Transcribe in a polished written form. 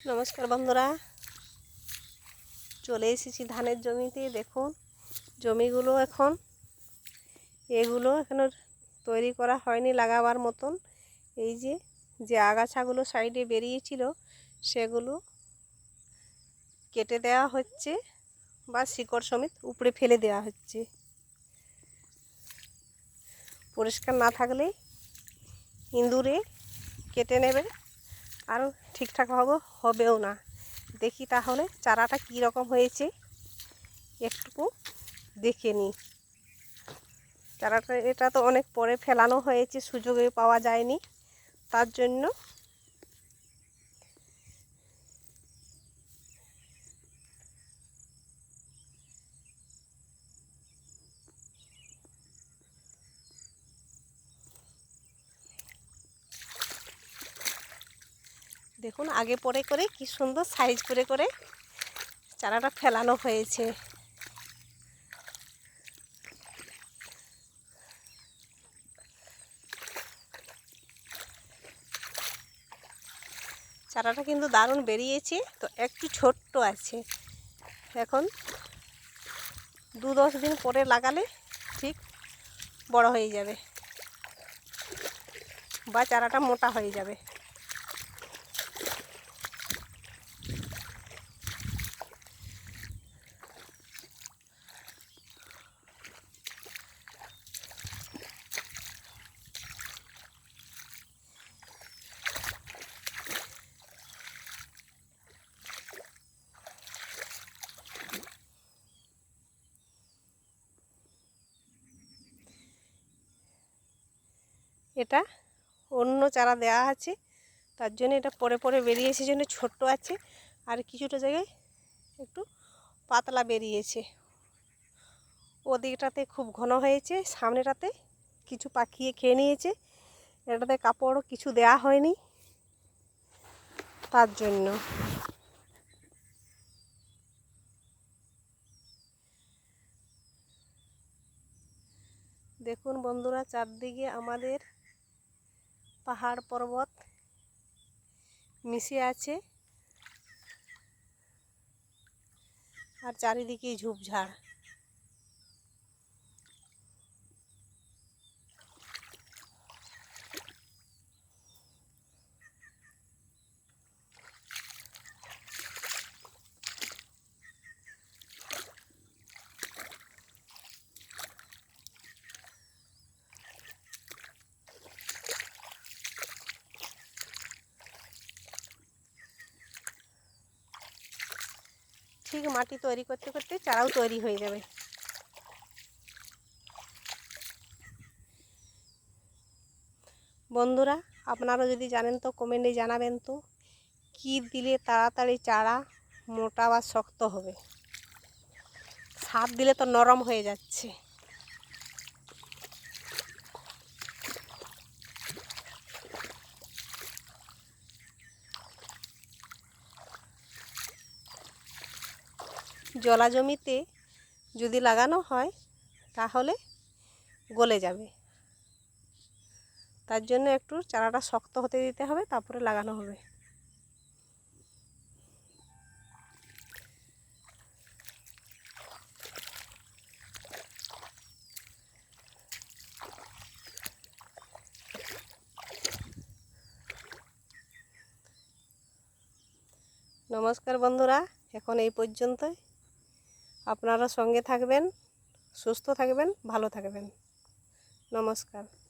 নমস্কার বন্ধুরা, চলে এসেছি ধানের জমিতে। দেখুন জমিগুলো এগুলো এখনো তৈরি করা হয়নি লাগাবার মতন। এই যে আগাছাগুলো সাইডে বেরিয়েছিল সেগুলো কেটে দেওয়া হচ্ছে বা শিকড় সমেত উপড়ে ফেলে দেওয়া হচ্ছে। পরিষ্কার না থাকলে ইঁদুরে কেটে নেবে, আর ঠিকঠাকভাবে হবেও না। দেখি তাহলে চারাটা কী রকম হয়েছে একটু দেখে নিই। চারাটা এটা তো অনেক পরে ফেলানো হয়েছে, সুযোগে পাওয়া যায়নি, তার জন্য দেখুন আগে পরে করে কি সুন্দর সাইজ করে করে চারাটা ফেলানো হয়েছে। চারাটা কিন্তু দারুণ বেরিয়েছে, তো একটু ছোট্ট আছে। এখন 2-10 দিন পরে লাগালে ঠিক বড় হয়ে যাবে বা চারাটা মোটা হয়ে যাবে। এটা অন্য চারা দেওয়া আছে, তার জন্য এটা পরে পরে বেরিয়েছে, জন্য ছোট্ট আছে। আর কিছুটা জায়গায় একটু পাতলা বেরিয়েছে। ওদিকটাতে খুব ঘন হয়েছে, সামনেটাতে কিছু পাকিয়ে খেয়ে নিয়েছে। এটাতে কাপড়ও কিছু দেয়া হয়নি, তার জন্য। দেখুন বন্ধুরা, চারদিকে আমাদের পাহাড় পর্বত মিশে আছে, আর চারিদিকে ঝোপঝাড়। ঠিক মাটি তৈরি করতে করতে চারাও তৈরি হয়ে যাবে। বন্ধুরা, আপনারা যদি জানেন তো কমেন্টে জানাবেন তো, কি দিলে তাড়াতাড়ি চারা মোটা বা শক্ত হবে। সার দিলে তো নরম হয়ে যাচ্ছে। জলা জমিতে যদি লাগানো হয় তাহলে গলে যাবে, তার জন্য একটু চারাটা শক্ত হতে দিতে হবে, তারপরে লাগানো হবে। নমস্কার বন্ধুরা, এখন এই পর্যন্তই। আপনারা সঙ্গে থাকবেন, সুস্থ থাকবেন, ভালো থাকবেন। নমস্কার।